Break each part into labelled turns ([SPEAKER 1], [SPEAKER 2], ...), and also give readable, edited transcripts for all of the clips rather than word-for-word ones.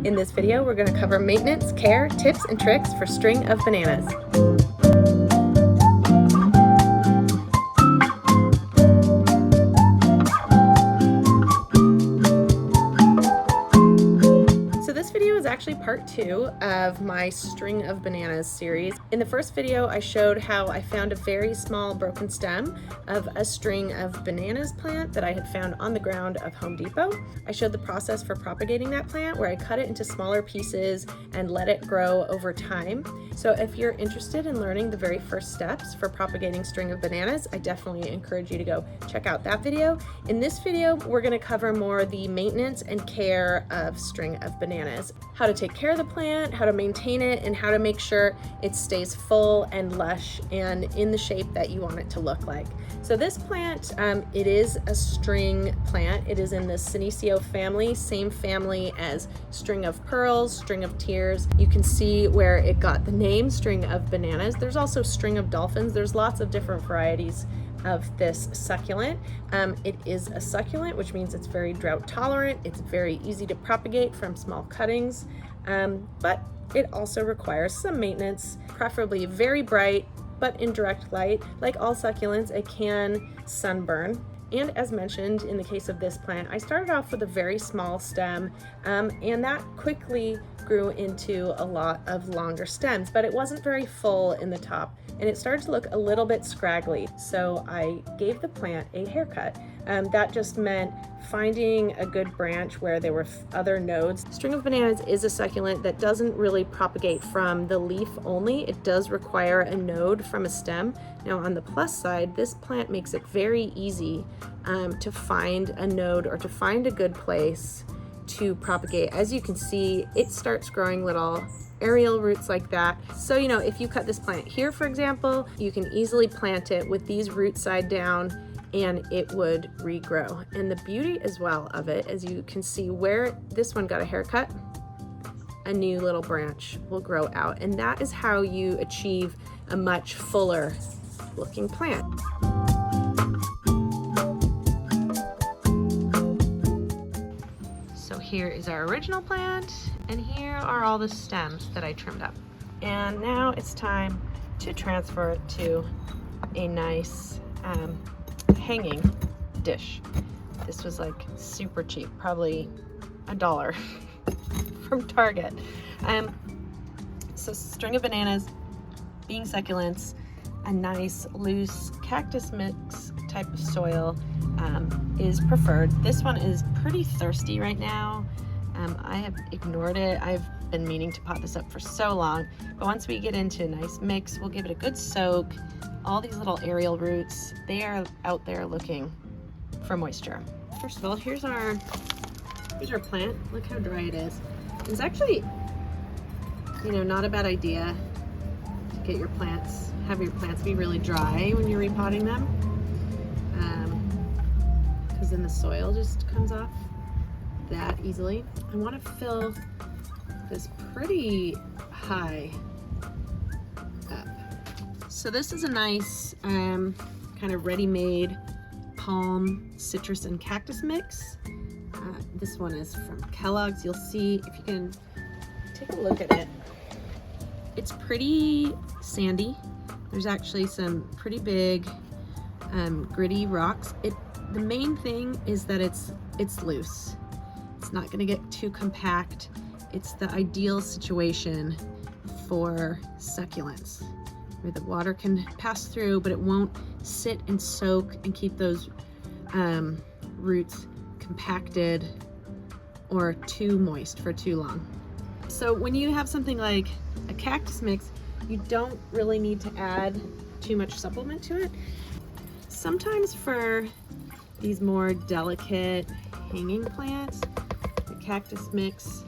[SPEAKER 1] In this video, we're going to cover maintenance, care, tips, and tricks for string of bananas. This video is actually part 2 of my string of bananas series. In the first video, I showed how I found a very small broken stem of a string of bananas plant that I had found on the ground of Home Depot. I showed the process for propagating that plant, where I cut it into smaller pieces and let it grow over time. So if you're interested in learning the very first steps for propagating string of bananas, I definitely encourage you to go check out that video. In this video, we're going to cover more the maintenance and care of string of bananas. How to take care of the plant, how to maintain it, and how to make sure it stays full and lush and in the shape that you want it to look like. So this plant, it is a string plant. It is in the Senecio family, same family as string of pearls, string of tears. You can see where it got the name string of bananas. There's also string of dolphins. There's lots of different varieties of this succulent. It is a succulent, which means it's very drought tolerant. It's very easy to propagate from small cuttings, but it also requires some maintenance, preferably very bright but indirect light. Like all succulents, it can sunburn. And as mentioned in the case of this plant, I started off with a very small stem, and that quickly grew into a lot of longer stems, but it wasn't very full in the top, and it started to look a little bit scraggly. So I gave the plant a haircut. That just meant finding a good branch where there were other nodes. String of bananas is a succulent that doesn't really propagate from the leaf only. It does require a node from a stem. Now on the plus side, this plant makes it very easy to find a node or to find a good place to propagate. As you can see, it starts growing little aerial roots like that. So, if you cut this plant here, for example, you can easily plant it with these roots side down and it would regrow. And the beauty as well of it, as you can see where this one got a haircut, a new little branch will grow out. And that is how you achieve a much fuller looking plant. So here is our original plant, and here are all the stems that I trimmed up. And now it's time to transfer it to a nice hanging dish. This was like super cheap, probably $1 from Target. So string of bananas, being succulents, a nice loose cactus mix type of soil is preferred. This one is pretty thirsty right now. I have ignored it. I've been meaning to pot this up for so long, but once we get into a nice mix, we'll give it a good soak. All these little aerial roots, they are out there looking for moisture. First of all, here's our plant. Look how dry it is. It's actually, not a bad idea to get your plants, have your plants be really dry when you're repotting them, because then the soil just comes off that easily. I want to fill this pretty high up. So this is a nice kind of ready-made palm, citrus, and cactus mix. This one is from Kellogg's. You'll see, if you can take a look at it, it's pretty sandy. There's actually some pretty big gritty rocks. The main thing is that it's loose. It's not going to get too compact. It's the ideal situation for succulents, where the water can pass through, but it won't sit and soak and keep those roots compacted or too moist for too long. So when you have something like a cactus mix, you don't really need to add too much supplement to it. Sometimes for these more delicate hanging plants, the cactus mix,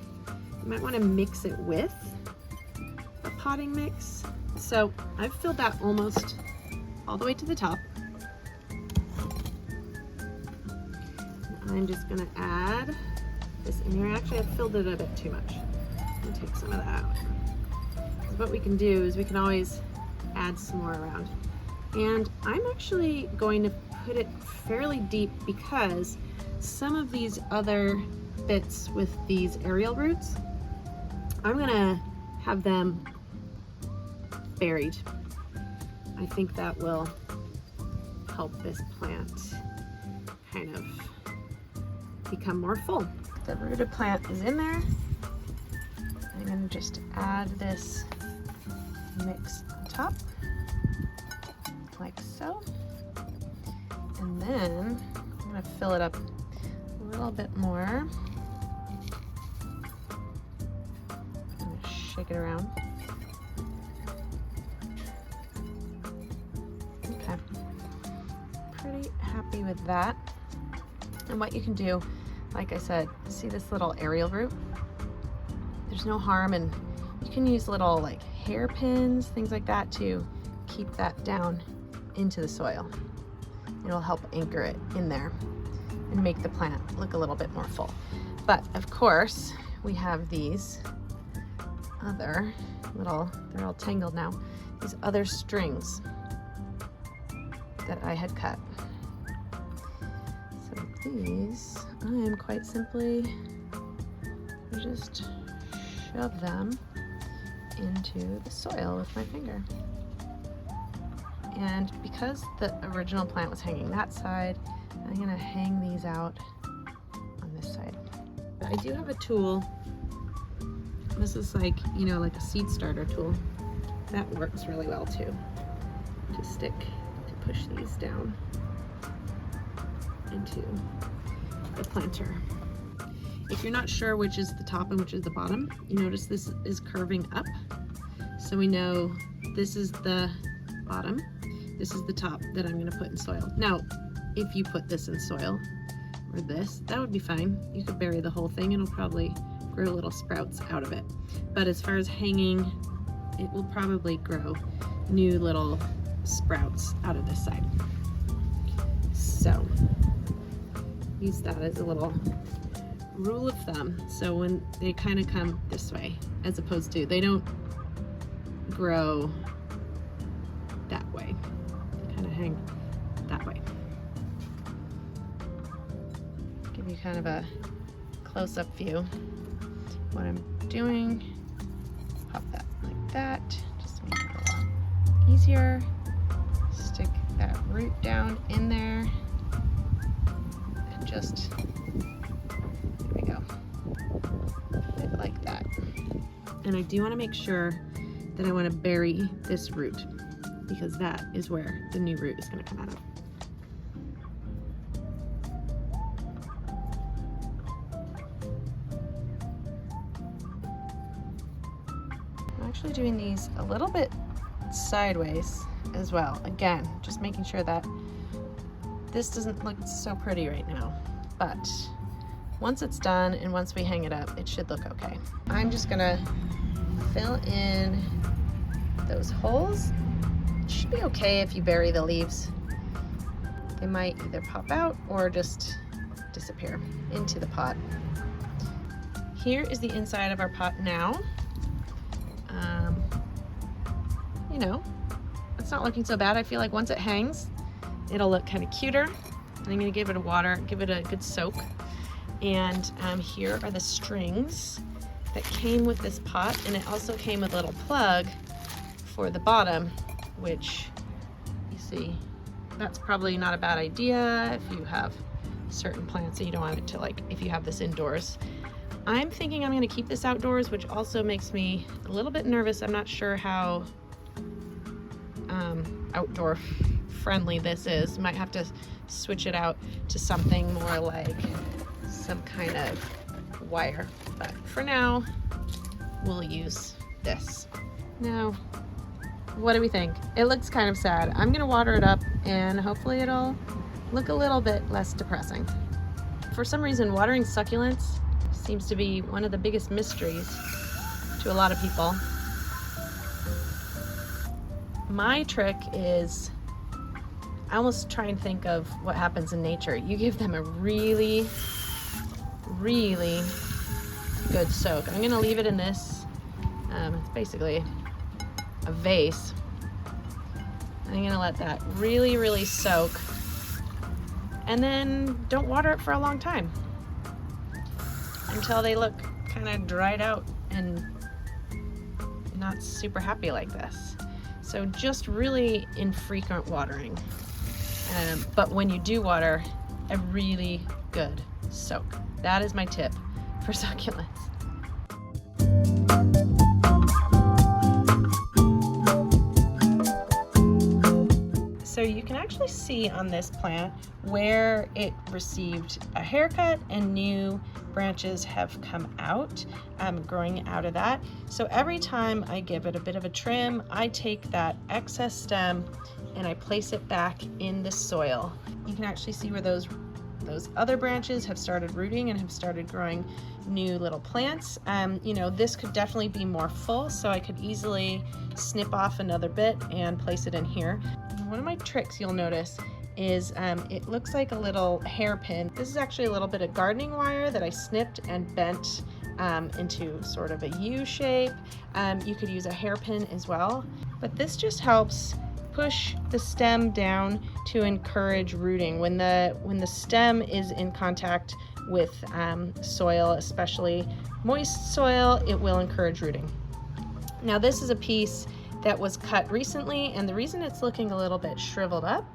[SPEAKER 1] you might want to mix it with a potting mix. So I've filled that almost all the way to the top. And I'm just going to add this in here. Actually, I've filled it a bit too much. I'm going to take some of that out. So what we can do is we can always add some more around. And I'm actually going to put it fairly deep because some of these other bits with these aerial roots I'm gonna have them buried. I think that will help this plant kind of become more full. The rooted plant is in there. I'm gonna just add this mix on top, like so. And then I'm gonna fill it up a little bit more. I'm gonna shake it around. Okay, pretty happy with that. And what you can do, like I said, see this little aerial root? There's no harm, and you can use little like hairpins, things like that, to keep that down into the soil. It'll help anchor it in there and make the plant look a little bit more full. But of course, we have these other little, they're all tangled now, these other strings that I had cut. So these, I am quite simply just shove them into the soil with my finger. And because the original plant was hanging that side, I'm gonna hang these out on this side. I do have a tool. This is like, you know, like a seed starter tool. That works really well too. To stick, to push these down into the planter. If you're not sure which is the top and which is the bottom, you notice this is curving up. So we know this is the bottom, this is the top that I'm gonna put in soil. Now, if you put this in soil, or this, that would be fine. You could bury the whole thing, it'll probably grow little sprouts out of it. But as far as hanging, it will probably grow new little sprouts out of this side. So, use that as a little rule of thumb. So when they kind of come this way, as opposed to, they don't grow that way. They kind of hang that way. Give you kind of a close-up view. What I'm doing, pop that like that, just make it a lot easier. Stick that root down in there and just, there we go, bit like that. And I do want to make sure that I want to bury this root, because that is where the new root is going to come out of. I'm actually doing these a little bit sideways as well. Again, just making sure that this doesn't look so pretty right now, but once it's done and once we hang it up, it should look okay. I'm just gonna fill in those holes. It should be okay if you bury the leaves. They might either pop out or just disappear into the pot. Here is the inside of our pot now. You know, it's not looking so bad. I feel like once it hangs, it'll look kind of cuter. And I'm gonna give it a water, give it a good soak. And here are the strings that came with this pot, and it also came with a little plug for the bottom, which you see, that's probably not a bad idea if you have certain plants that you don't want it to, like, if you have this indoors. I'm thinking I'm gonna keep this outdoors, which also makes me a little bit nervous. I'm not sure how outdoor friendly this is. Might have to switch it out to something more like some kind of wire, but for now we'll use this. Now, what do we think? It looks kind of sad. I'm gonna water it up and hopefully it'll look a little bit less depressing. For some reason, watering succulents seems to be one of the biggest mysteries to a lot of people. My trick is, I almost try and think of what happens in nature. You give them a really, really good soak. I'm gonna leave it in this, it's basically a vase. I'm gonna let that really, really soak, and then don't water it for a long time until they look kind of dried out and not super happy like this. So just really infrequent watering. But when you do water, a really good soak. That is my tip for succulents. So you can actually see on this plant where it received a haircut and new branches have come out, growing out of that. So every time I give it a bit of a trim, I take that excess stem and I place it back in the soil. You can actually see where those other branches have started rooting and have started growing new little plants. You know, this could definitely be more full, so I could easily snip off another bit and place it in here. One of my tricks you'll notice is it looks like a little hairpin. This is actually a little bit of gardening wire that I snipped and bent into sort of a U shape. You could use a hairpin as well, but this just helps push the stem down to encourage rooting. When the stem is in contact with soil, especially moist soil, it will encourage rooting. Now this is a piece that was cut recently, and the reason it's looking a little bit shriveled up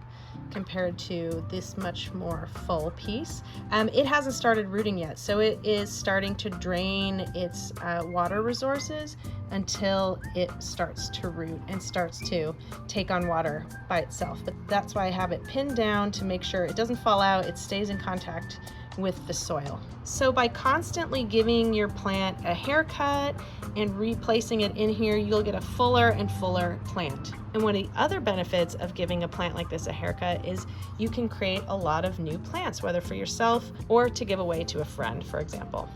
[SPEAKER 1] compared to this much more full piece, it hasn't started rooting yet, so it is starting to drain its water resources until it starts to root and starts to take on water by itself. But that's why I have it pinned down to make sure it doesn't fall out, it stays in contact with the soil. So by constantly giving your plant a haircut and replacing it in here, you'll get a fuller and fuller plant. And one of the other benefits of giving a plant like this a haircut is you can create a lot of new plants, whether for yourself or to give away to a friend, for example.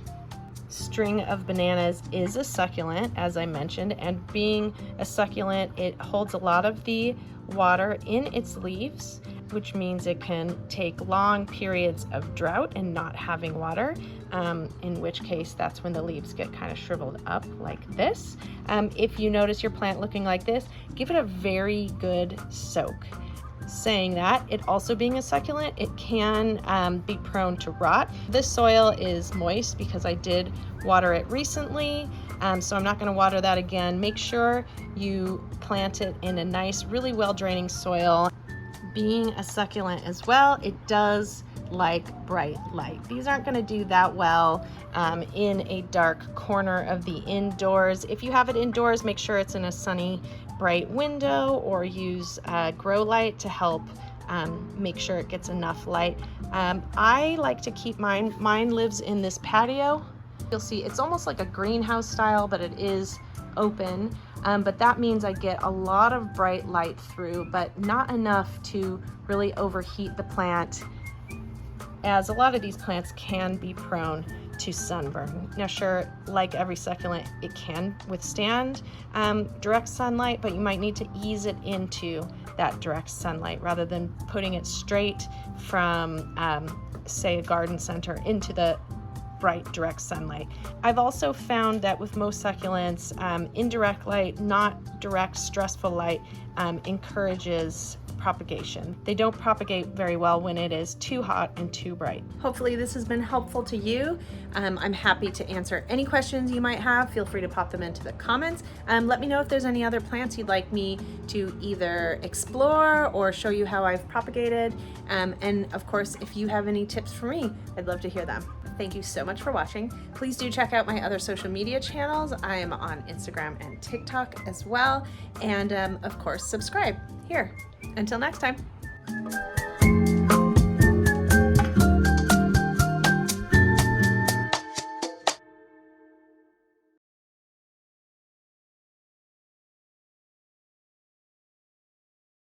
[SPEAKER 1] String of bananas is a succulent, as I mentioned, and being a succulent, it holds a lot of the water in its leaves, which means it can take long periods of drought and not having water, in which case that's when the leaves get kind of shriveled up like this. If you notice your plant looking like this, give it a very good soak. Saying that, it also being a succulent, it can be prone to rot. This soil is moist because I did water it recently, so I'm not going to water that again. Make sure you plant it in a nice, really well draining soil. Being a succulent as well, it does like bright light. These aren't going to do that well in a dark corner of the indoors. If you have it indoors, make sure it's in a sunny, bright window, or use grow light to help make sure it gets enough light. I like to keep mine lives in this patio. You'll see it's almost like a greenhouse style, but it is open. But that means I get a lot of bright light through, but not enough to really overheat the plant, as a lot of these plants can be prone to sunburn. Now sure, like every succulent, it can withstand direct sunlight, but you might need to ease it into that direct sunlight rather than putting it straight from, say, a garden center into the bright direct sunlight. I've also found that with most succulents, indirect light, not direct stressful light, encourages propagation. They don't propagate very well when it is too hot and too bright. Hopefully this has been helpful to you. I'm happy to answer any questions you might have. Feel free to pop them into the comments. Let me know if there's any other plants you'd like me to either explore or show you how I've propagated. And of course, if you have any tips for me, I'd love to hear them. Thank you so much for watching. Please do check out my other social media channels. I am on Instagram and TikTok as well. And of course, subscribe here. Until next time.